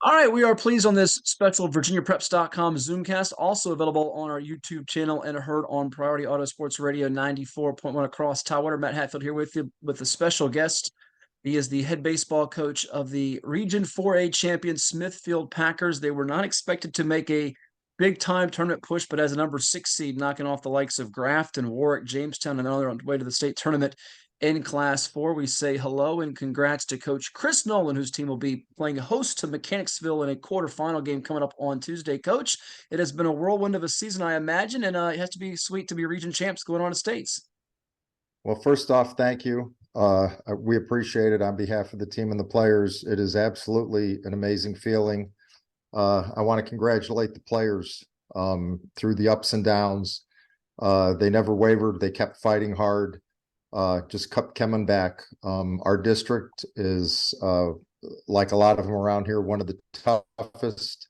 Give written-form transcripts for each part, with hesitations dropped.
All right, we are pleased on this special VirginiaPreps.com Zoomcast, also available on our YouTube channel and heard on Priority Auto Sports Radio 94.1 across Tidewater. Matt Hatfield here with you with a special guest. He is the head baseball coach of the Region 4A champion Smithfield Packers. They were not expected to make a big time tournament push, but as a number 6 seed, knocking off the likes of Grafton, Warwick, Jamestown, and another on the way to the state tournament in Class 4. We say hello and congrats to Coach Chris Nolan, whose team will be playing host to Mechanicsville in a quarterfinal game coming up on Tuesday. Coach, it has been a whirlwind of a season, I imagine, and it has to be sweet to be region champs going on to states. Well, first off, thank you. We appreciate it on behalf of the team and the players. It is absolutely an amazing feeling. I want to congratulate the players through the ups and downs. They never wavered. They kept fighting hard, just kept coming back. Our district is, like a lot of them around here, one of the toughest.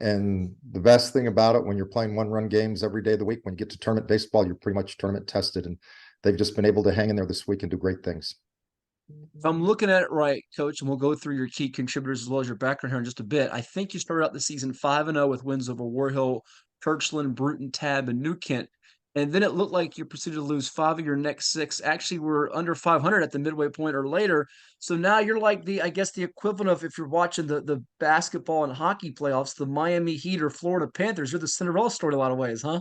And the best thing about it, when you're playing one-run games every day of the week, when you get to tournament baseball, you're pretty much tournament tested, and they've just been able to hang in there this week and do great things. If I'm looking at it right, Coach, and we'll go through your key contributors as well as your background here in just a bit. I think you started out the season 5-0 with wins over War Hill, Kirchland, Bruton, Tab, and New Kent. And then it looked like you proceeded to lose 5 of your next 6. Actually, were under 500 at the midway point or later. So now you're like I guess the equivalent of, if you're watching the basketball and hockey playoffs, the Miami Heat or Florida Panthers. You're the Cinderella story in a lot of ways, huh?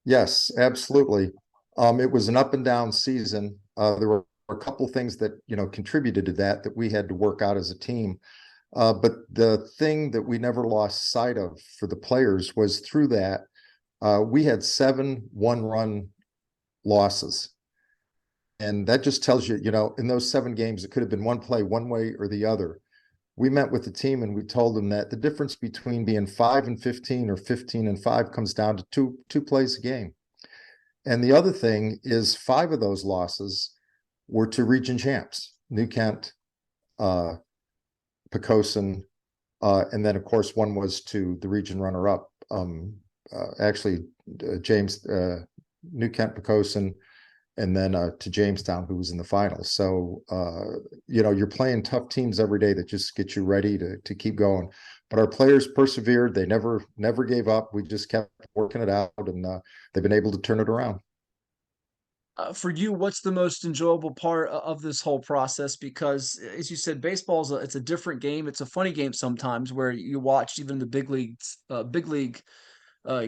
Yes, absolutely. It was an up and down season. There were a couple things that, contributed to that we had to work out as a team. But the thing that we never lost sight of for the players was through that, we had 7 one-run losses. And that just tells you, in those 7 games, it could have been one play one way or the other. We met with the team and we told them that the difference between being 5-15 or 15-5 comes down to two plays a game. And the other thing is 5 of those losses were to region champs, New Kent, Poquoson, and then of course one was to the region runner-up. James, New Kent, Poquoson, and then to Jamestown, who was in the finals. So, you're playing tough teams every day that just get you ready to keep going. But our players persevered. They never gave up. We just kept working it out, and they've been able to turn it around. For you, what's the most enjoyable part of this whole process? Because, as you said, baseball it's a different game. It's a funny game sometimes, where you watch even the big league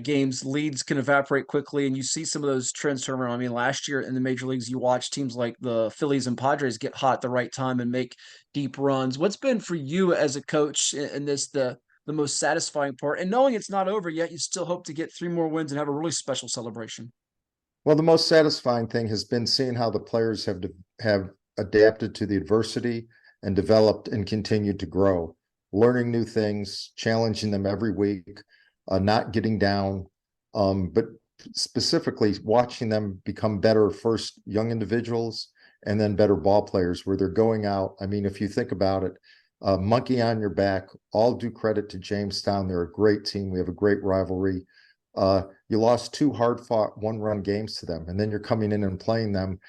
games, leads can evaporate quickly, and you see some of those trends turn around. I mean, last year in the major leagues, you watch teams like the Phillies and Padres get hot at the right time and make deep runs. What's been for you as a coach in this the most satisfying part? And knowing it's not over yet, you still hope to get 3 more wins and have a really special celebration. Well, the most satisfying thing has been seeing how the players have adapted to the adversity and developed and continued to grow, learning new things, challenging them every week, not getting down, but specifically watching them become better, first young individuals and then better ball players, where they're going out. I mean, if you think about it, monkey on your back, all due credit to Jamestown. They're a great team. We have a great rivalry. You lost 2 hard-fought one-run games to them, and then you're coming in and playing them.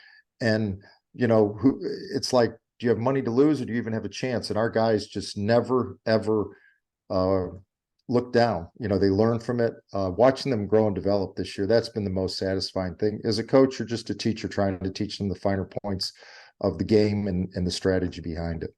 And, it's like, do you have money to lose or do you even have a chance? And our guys just never, ever look down. They learn from it. Watching them grow and develop this year, that's been the most satisfying thing. As a coach, you're just a teacher trying to teach them the finer points of the game and the strategy behind it.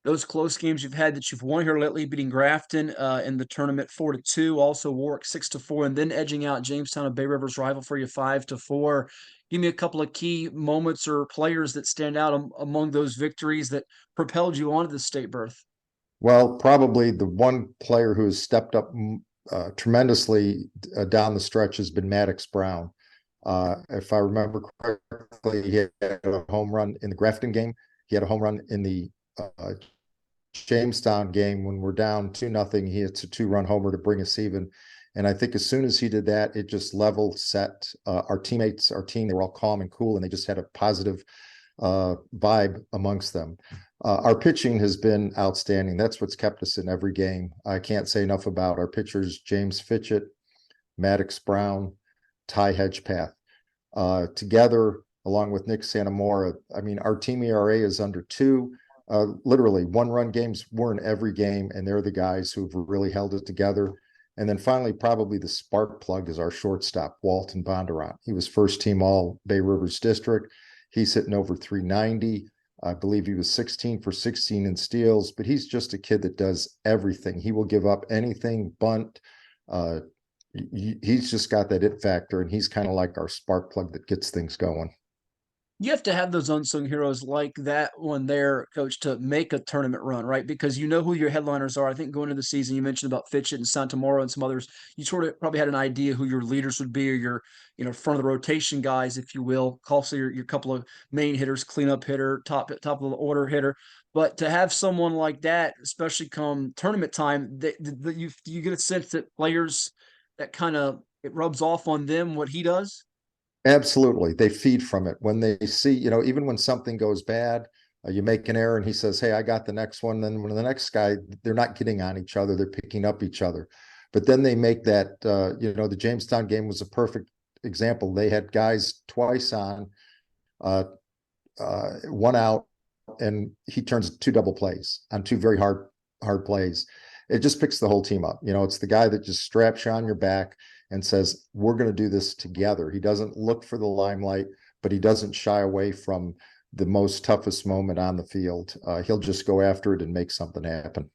Those close games you've had that you've won here lately, beating Grafton in the tournament 4-2, also Warwick 6-4, and then edging out Jamestown and Bay River's rival for you 5-4. Give me a couple of key moments or players that stand out among those victories that propelled you onto the state berth. Well, probably the one player who has stepped up tremendously down the stretch has been Maddox Brown. If I remember correctly, he had a home run in the Grafton game. He had a home run in the Jamestown game when we're down 2-0. He hits a 2-run homer to bring us even. And I think as soon as he did that, it just level set our teammates, our team. They were all calm and cool, and they just had a positive vibe amongst them. Our pitching has been outstanding. That's what's kept us in every game. I can't say enough about our pitchers, James Fitchett, Maddox Brown, Ty Hedgepath. Together, along with Nick Santamora, I mean, our team ERA is under 2. Literally one-run games were in every game, and they're the guys who've really held it together. And then finally, probably the spark plug is our shortstop, Walton Bondurant. He was first team all Bay Rivers District. He's hitting over 390. I believe he was 16 for 16 in steals, but he's just a kid that does everything. He will give up anything, bunt. He's just got that it factor, and he's kind of like our spark plug that gets things going. You have to have those unsung heroes like that one there, coach, to make a tournament run, right? Because you know who your headliners are. I think going into the season, you mentioned about Fitchett and Santamoro and some others. You sort of probably had an idea who your leaders would be, or your, front of the rotation guys, if you will. Also, your couple of main hitters, cleanup hitter, top of the order hitter. But to have someone like that, especially come tournament time, that you get a sense that players that kind of it rubs off on them what he does. Absolutely. They feed from it. When they see, even when something goes bad, you make an error and he says, "Hey, I got the next one." Then when the next guy, they're not getting on each other, they're picking up each other. But then they make that, the Jamestown game was a perfect example. They had guys twice on, uh, one out, and he turns two double plays on two very hard plays. It just picks the whole team up. It's the guy that just straps you on your back and says, "We're going to do this together." He doesn't look for the limelight, but he doesn't shy away from the most toughest moment on the field. He'll just go after it and make something happen.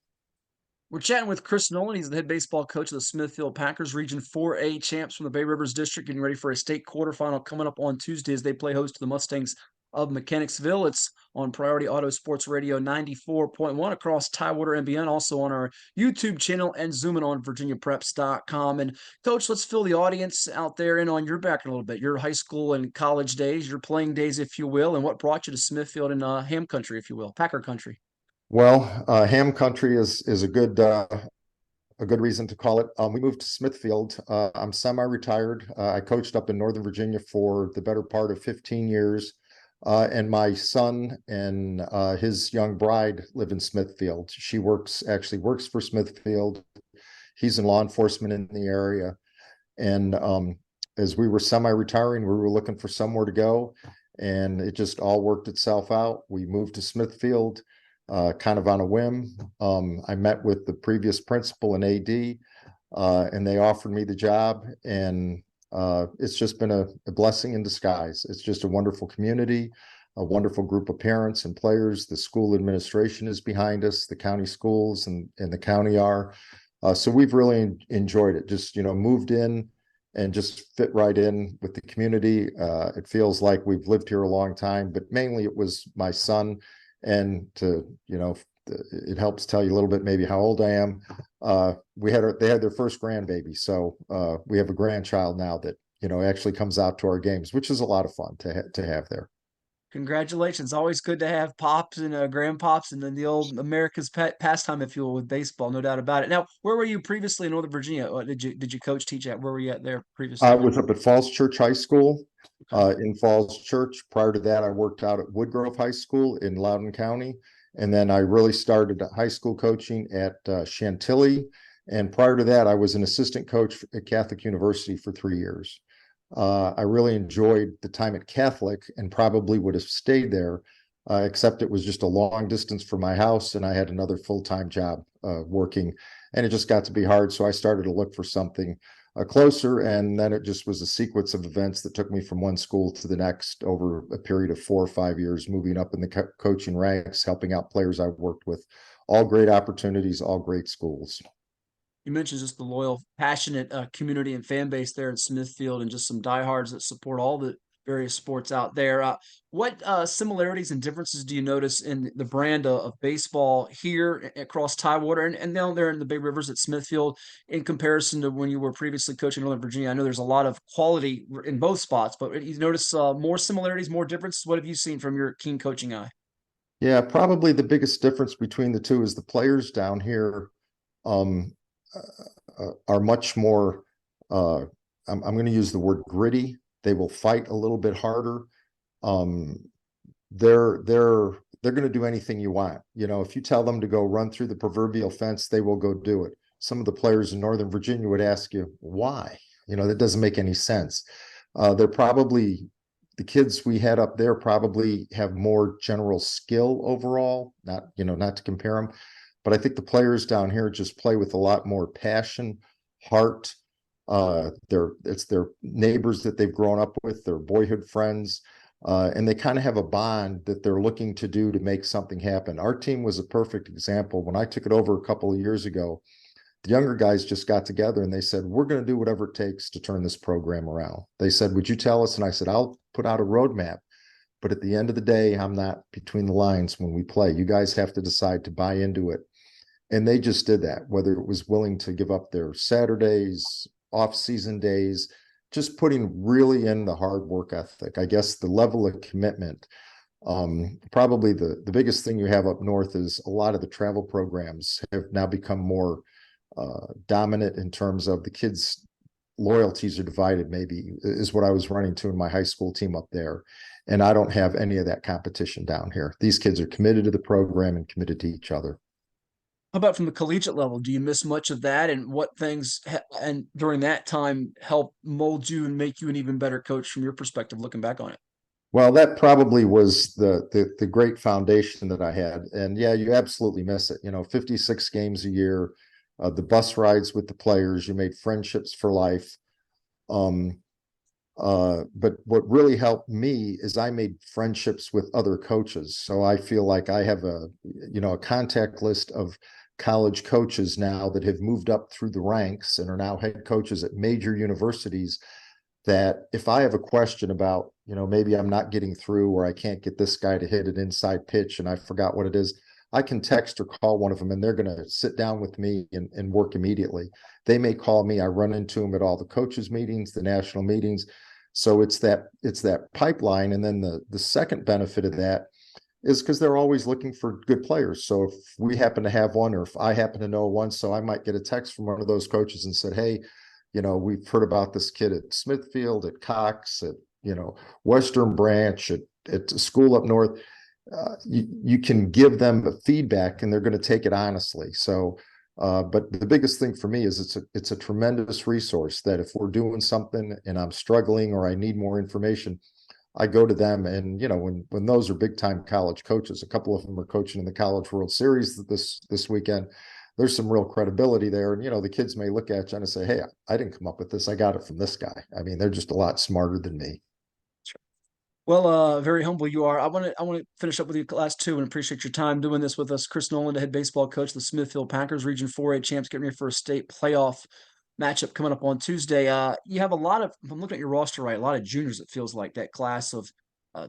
We're chatting with Chris Nolan. He's the head baseball coach of the Smithfield Packers, Region 4A champs from the Bay Rivers District, getting ready for a state quarterfinal coming up on Tuesday as they play host to the Mustangs of Mechanicsville. It's on Priority Auto Sports Radio 94.1 across Tidewater and beyond, also on our YouTube channel and zooming on VirginiaPreps.com. And Coach, let's fill the audience out there in on your background a little bit, your high school and college days, your playing days, if you will, and what brought you to Smithfield and Ham Country, if you will, Packer Country. Well, ham country is a good reason to call it. We moved to Smithfield. I'm semi-retired. I coached up in Northern Virginia for the better part of 15 years. And my son and his young bride live in Smithfield. She actually works for Smithfield. He's in law enforcement in the area. And as we were semi-retiring, we were looking for somewhere to go. And it just all worked itself out. We moved to Smithfield. Kind of on a whim. I met with the previous principal and AD, and they offered me the job. And it's just been a blessing in disguise. It's just a wonderful community, a wonderful group of parents and players. The school administration is behind us, the county schools and the county are. So we've really enjoyed it. Just, moved in and just fit right in with the community. It feels like we've lived here a long time, but mainly it was my son. And it helps tell you a little bit maybe how old I am. They had their first grandbaby, so we have a grandchild now that actually comes out to our games, which is a lot of fun to have there. Congratulations. Always good to have pops and grandpops and then the old America's pastime, if you will, with baseball, no doubt about it. Now, where were you previously in Northern Virginia? Did you coach, teach at? Where were you at there I previously? was up at Falls Church High School Okay. in Falls Church. Prior to that, I worked out at Woodgrove High School in Loudoun County. And then I really started high school coaching at Chantilly. And prior to that, I was an assistant coach at Catholic University for 3 years. I really enjoyed the time at Catholic and probably would have stayed there, except it was just a long distance from my house and I had another full-time job working, and it just got to be hard. So I started to look for something closer, and then it just was a sequence of events that took me from one school to the next over a period of 4 or 5 years, moving up in the coaching ranks, helping out players I've worked with. All great opportunities, all great schools. You mentioned just the loyal, passionate community and fan base there in Smithfield, and just some diehards that support all the various sports out there. What similarities and differences do you notice in the brand of baseball here across Tidewater and down there in the Bay Rivers at Smithfield in comparison to when you were previously coaching Northern Virginia? I know there's a lot of quality in both spots, but you notice more similarities, more differences. What have you seen from your keen coaching eye? Yeah, probably the biggest difference between the two is the players down here um, are much more, I'm going to use the word gritty. They will fight a little bit harder. Um, they're going to do anything you want. If you tell them to go run through the proverbial fence, they will go do it. Some of the players in Northern Virginia would ask you, why? That doesn't make any sense. They're probably the kids we had up there probably have more general skill overall, not to compare them, but I think the players down here just play with a lot more passion, heart. It's their neighbors that they've grown up with, their boyhood friends, and they kind of have a bond that they're looking to do to make something happen. Our team was a perfect example. When I took it over a couple of years ago, the younger guys just got together and they said, we're going to do whatever it takes to turn this program around. They said, would you tell us? And I said, I'll put out a roadmap. But at the end of the day, I'm not between the lines when we play. You guys have to decide to buy into it. And they just did that, whether it was willing to give up their Saturdays, off-season days, just putting really in the hard work ethic. I guess the level of commitment. Probably the biggest thing you have up north is a lot of the travel programs have now become more dominant in terms of the kids' loyalties are divided, maybe, is what I was running to in my high school team up there. And I don't have any of that competition down here. These kids are committed to the program and committed to each other. How about from the collegiate level? Do you miss much of that, and what things and during that time help mold you and make you an even better coach from your perspective, looking back on it? Well, that probably was the great foundation that I had. And yeah, you absolutely miss it. 56 games a year, the bus rides with the players, you made friendships for life. But what really helped me is I made friendships with other coaches. So I feel like I have a contact list of college coaches now that have moved up through the ranks and are now head coaches at major universities, that if I have a question about, maybe I'm not getting through, or I can't get this guy to hit an inside pitch and I forgot what it is, I can text or call one of them and they're going to sit down with me and work immediately. They may call me. I run into them at all the coaches meetings, the national meetings. So it's that pipeline. And then the second benefit of that is because they're always looking for good players. So if we happen to have one, or if I happen to know one, so I might get a text from one of those coaches and said, hey, we've heard about this kid at Smithfield, at Cox, at, Western Branch, at a school up north. You can give them feedback and they're going to take it honestly. So, but the biggest thing for me is it's a tremendous resource that if we're doing something and I'm struggling or I need more information, I go to them. And, when those are big time college coaches, a couple of them are coaching in the College World Series this weekend. There's some real credibility there. And, the kids may look at you and say, hey, I didn't come up with this. I got it from this guy. I mean, they're just a lot smarter than me. Well, very humble you are. I want to finish up with you last two and appreciate your time doing this with us. Chris Nolan, the head baseball coach of the Smithfield Packers, Region 4A champs, getting ready for a state playoff matchup coming up on Tuesday. You have a lot of, if I'm looking at your roster right, a lot of juniors, it feels like, that class of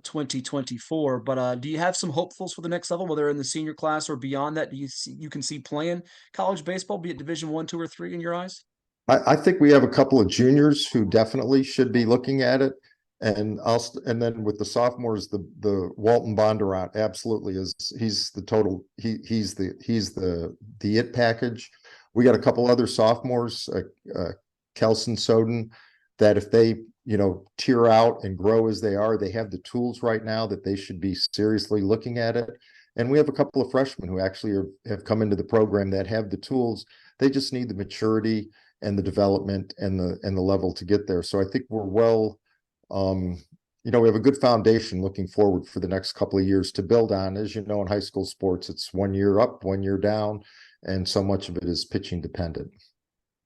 2024. But do you have some hopefuls for the next level, whether in the senior class or beyond that? Do you can see playing college baseball, be it Division 1, 2, or 3 in your eyes? I think we have a couple of juniors who definitely should be looking at it. And then with the sophomores, the Walton Bondurant absolutely he's the it package. We got a couple other sophomores, Kelson Soden, that if they tier out and grow as they are, they have the tools right now that they should be seriously looking at it. And we have a couple of freshmen who actually have come into the program that have the tools. They just need the maturity and the development and the level to get there. So I think we're well. We have a good foundation looking forward for the next couple of years to build on. As you know, in high school sports, it's 1 year up, 1 year down, and so much of it is pitching dependent.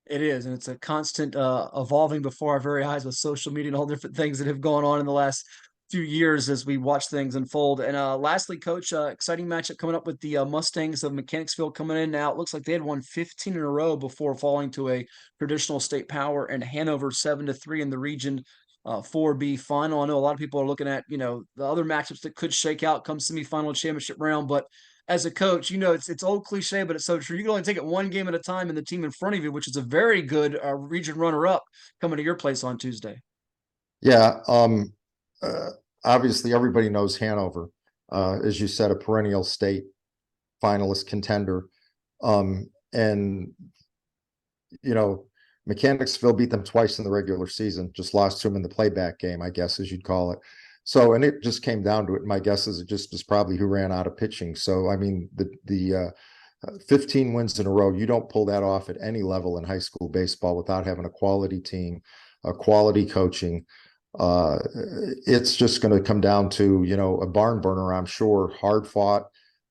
It is, and it's a constant evolving before our very eyes with social media and all different things that have gone on in the last few years as we watch things unfold. And lastly, Coach, exciting matchup coming up with the Mustangs of Mechanicsville coming in now. It looks like they had won 15 in a row before falling to a traditional state power and Hanover 7-3 in the region 4B final. I know a lot of people are looking at, the other matchups that could shake out come semifinal championship round, but as a coach, it's old cliche, but it's so true. You can only take it one game at a time, and the team in front of you, which is a very good region runner-up, coming to your place on Tuesday. Yeah. Uh, Obviously, everybody knows Hanover, as you said, a perennial state finalist contender. And Mechanicsville beat them twice in the regular season, just lost to them in the playback game, I guess, as you'd call it. So, and it just came down to it. My guess is it just was probably who ran out of pitching. So, I mean, the 15 wins in a row, you don't pull that off at any level in high school baseball without having a quality team, a quality coaching. Uh, it's just going to come down to, a barn burner, I'm sure, hard fought,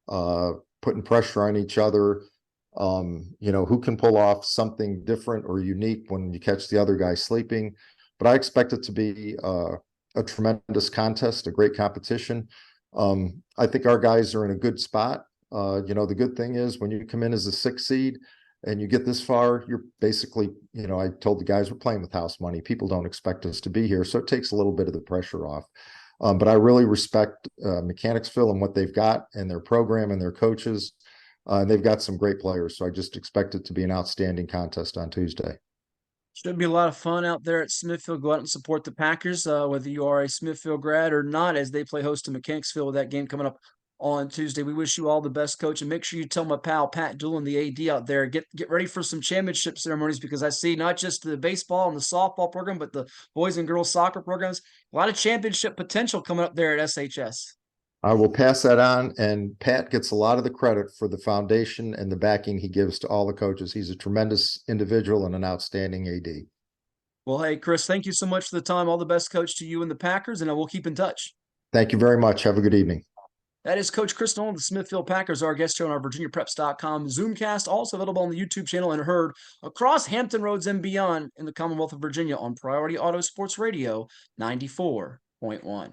uh, putting pressure on each other. Who can pull off something different or unique when you catch the other guy sleeping. But I expect it to be a tremendous contest, a great competition. I think our guys are in a good spot. The good thing is when you come in as a 6th seed and you get this far, you're basically, I told the guys we're playing with house money. People don't expect us to be here. So it takes a little bit of the pressure off. But I really respect Mechanicsville and what they've got and their program and their coaches. And they've got some great players. So I just expect it to be an outstanding contest on Tuesday. Should be a lot of fun out there at Smithfield. Go out and support the Packers, whether you are a Smithfield grad or not, as they play host to Mechanicsville with that game coming up on Tuesday. We wish you all the best, Coach, and make sure you tell my pal Pat Doolin, the AD out there, get ready for some championship ceremonies, because I see not just the baseball and the softball program, but the boys and girls soccer programs. A lot of championship potential coming up there at SHS. I will pass that on, and Pat gets a lot of the credit for the foundation and the backing he gives to all the coaches. He's a tremendous individual and an outstanding AD. Well, hey, Chris, thank you so much for the time. All the best, Coach, to you and the Packers, and we'll keep in touch. Thank you very much. Have a good evening. That is Coach Chris Nolan, the Smithfield Packers, our guest here on our VirginiaPreps.com Zoomcast, also available on the YouTube channel and heard across Hampton Roads and beyond in the Commonwealth of Virginia on Priority Auto Sports Radio 94.1.